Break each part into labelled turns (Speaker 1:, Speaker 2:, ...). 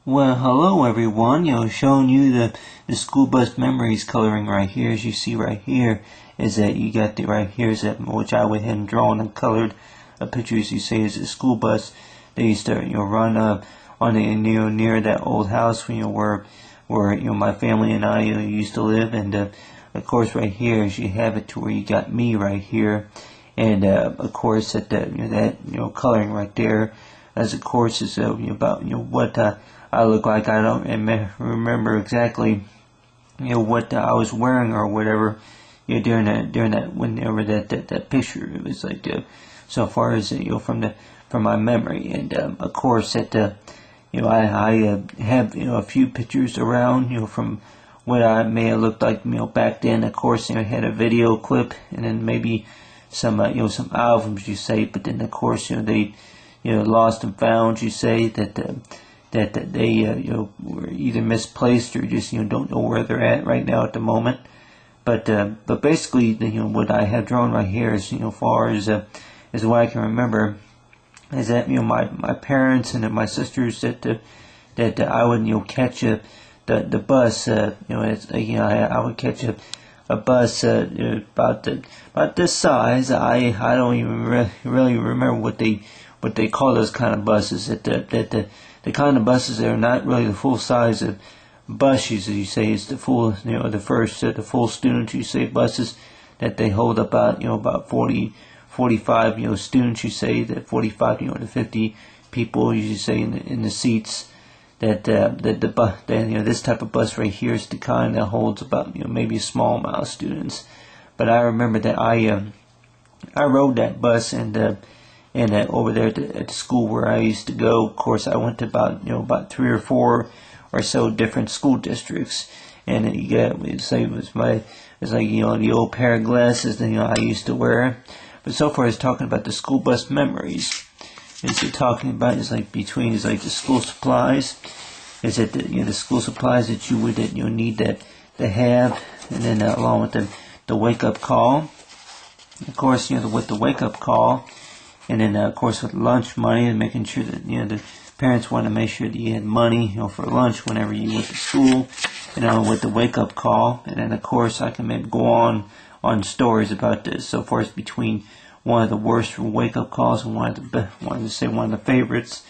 Speaker 1: Well, hello everyone. Showing you the school bus memories coloring right here. As you see right here, is that you got the right here is that which I went ahead and drawn and colored a picture. As you say, is a school bus. They used to run on the near that old house where my family and I used to live. And of course, right here, as you have it to where you got me right here, and of course that coloring right there, as of course is about what. I look like. I don't remember exactly, what I was wearing or whatever, during that whenever that picture. It was like, so far as from my memory, and of course that I have a few pictures around, from what I may have looked like, back then. Of course, I had a video clip, and then maybe some some albums, you say, but then of course they lost and found, you say, that they were either misplaced or just don't know where they're at right now at the moment. But basically, what I have drawn right here is far as what I can remember, is that my parents and my sisters that I would catch the bus. I would catch a bus about this size. I don't even really remember what they call those kind of buses. The kind of buses that are not really the full size of buses, as you say, is the full, the full students, you say, buses that they hold about 40, 45, students, you say, that 45, to 50 people, you say, in the seats. This type of bus right here is the kind that holds about, maybe a small amount of students. But I remember that I rode that bus, and over there at the school where I used to go. Of course, I went to about 3 or 4 or so different school districts, and it's like the old pair of glasses that I used to wear. But so far as talking about the school bus memories, is like the school supplies. Is it the school supplies that you would need to have, and then along with the wake up call. Of course, with the wake up call. And then, of course, with lunch money, and making sure that the parents want to make sure that you had money, for lunch whenever you went to school. With the wake-up call. And then, of course, I can maybe go on stories about this. So far as between one of the worst wake-up calls and one of the favorites.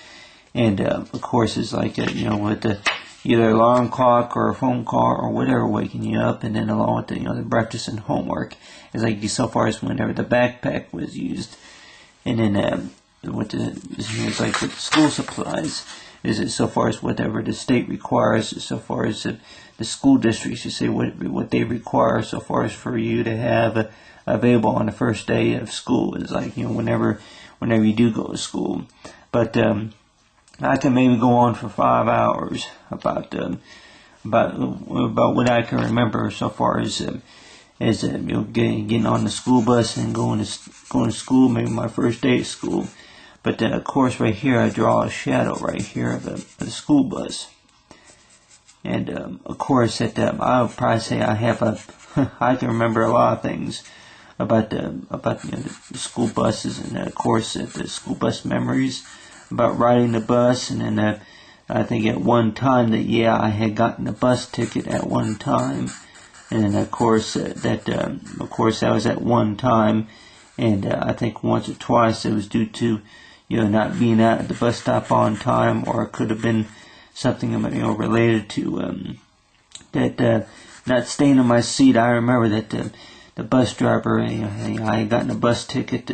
Speaker 1: And of course, it's like with the either alarm clock or a phone call or whatever waking you up, and then along with the breakfast and homework. It's like so far as whenever the backpack was used. And then with the school supplies, is it so far as whatever the state requires, so far as the school districts, you say what they require, so far as for you to have available on the first day of school. Is like whenever you do go to school. But I can maybe go on for 5 hours about what I can remember so far as getting on the school bus and going to school, maybe my first day of school. But then, of course, right here I draw a shadow right here of the school bus. And of course, I would probably say I have I can remember a lot of things about the school buses, and of course the school bus memories about riding the bus. And then I think at one time that I had gotten a bus ticket at one time. And of course, that was at one time, and I think once or twice it was due to, not being at the bus stop on time, or it could have been something, related to not staying in my seat. I remember that the bus driver, I had gotten a bus ticket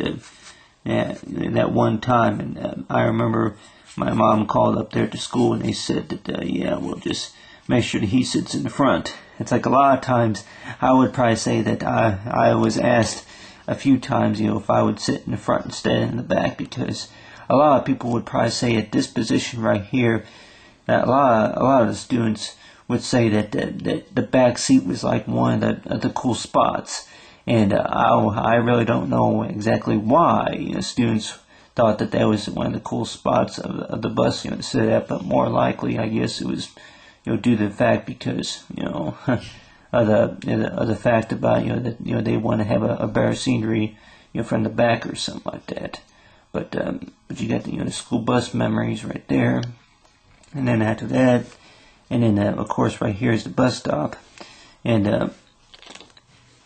Speaker 1: that one time, and I remember my mom called up there to school, and they said that we'll just make sure that he sits in the front. It's like a lot of times I would probably say that I was asked a few times, if I would sit in the front instead of in the back, because a lot of people would probably say at this position right here that a lot of the students would say that the back seat was like one of the cool spots. And I really don't know exactly why students thought that was one of the cool spots of the bus to sit at, but more likely I guess it was due to the fact because of the fact about that they want to have a better scenery from the back or something like that. But you got the school bus memories right there. And then after that, and then of course right here is the bus stop, and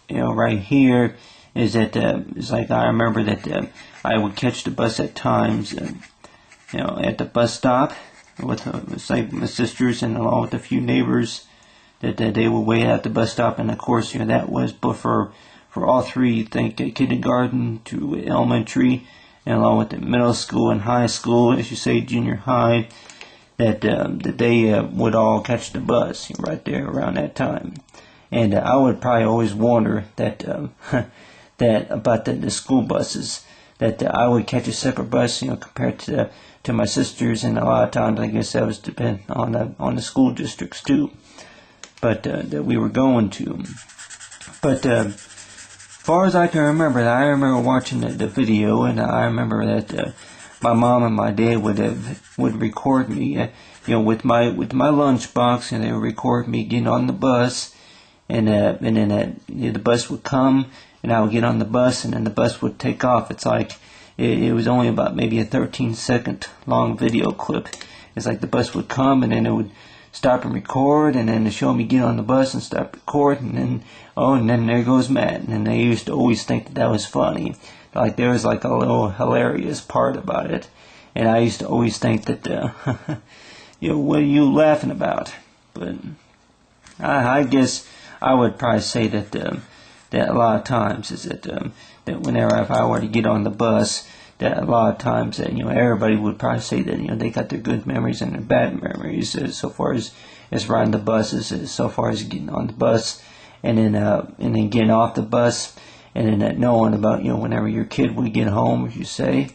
Speaker 1: right here is that it's like I remember that I would catch the bus at times, at the bus stop with it's like my sisters and along with a few neighbors that they would wait at the bus stop, and of course that was but for all three, think kindergarten to elementary, and along with the middle school and high school, as you say, junior high, that they would all catch the bus right there around that time. And I would probably always wonder that that about the school buses, that I would catch a separate bus, compared to my sisters, and a lot of times I guess that was depend on the school districts too, but that we were going to. But as far as I can remember, I remember watching the video, and I remember that my mom and my dad would record me, with my lunchbox, and they would record me getting on the bus, and then the bus would come, and I would get on the bus, and then the bus would take off. It's like it was only about maybe a 13-second long video clip. It's like the bus would come, and then it would stop and record, and then to show me get on the bus and stop recording, and then there goes Matt. And they used to always think that was funny, like there was like a little hilarious part about it, and I used to always think that what are you laughing about? But I guess I would probably say that that a lot of times is that whenever if I were to get on the bus, that a lot of times that everybody would probably say that they got their good memories and their bad memories, so far as riding the buses, so far as getting on the bus, and then getting off the bus, and then knowing about whenever your kid would get home, as you say.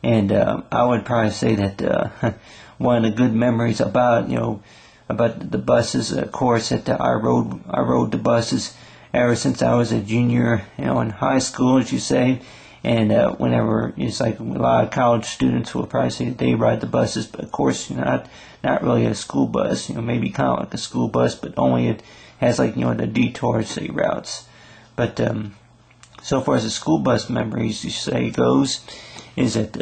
Speaker 1: And I would probably say that one of the good memories about the buses, of course, that I rode the buses ever since I was a junior, in high school, as you say. And whenever it's like a lot of college students will probably say that they ride the buses, but of course not really a school bus, maybe kind of like a school bus, but only it has like the detour say routes. But so far as the school bus memories, you say goes, is that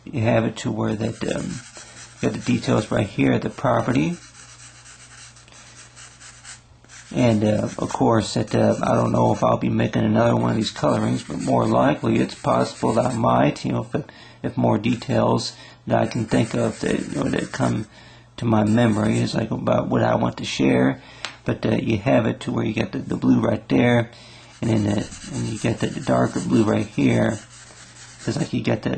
Speaker 1: you have it to where that you got the details right here at the property. And of course, that I don't know if I'll be making another one of these colorings, but more likely it's possible that I might, if more details that I can think of that come to my memory is like about what I want to share. But you have it to where you get the blue right there, and then and you get the darker blue right here. It's like you get the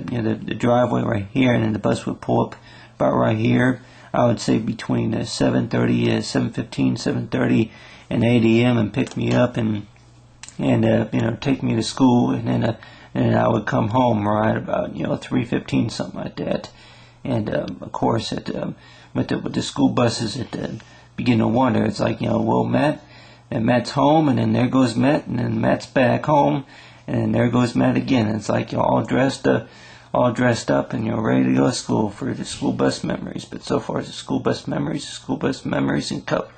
Speaker 1: driveway right here, and then the bus would pull up about right here. I would say between 7:30, 7:15, 7:30. And 8 a.m. and pick me up and take me to school, and then I would come home right about 3:15, something like that. And of course with the school buses, begin to wonder. It's like well, Matt's home, and then there goes Matt, and then Matt's back home, and then there goes Matt again. And it's like all dressed up and ready to go to school for the school bus memories. But so far as the school bus memories and color.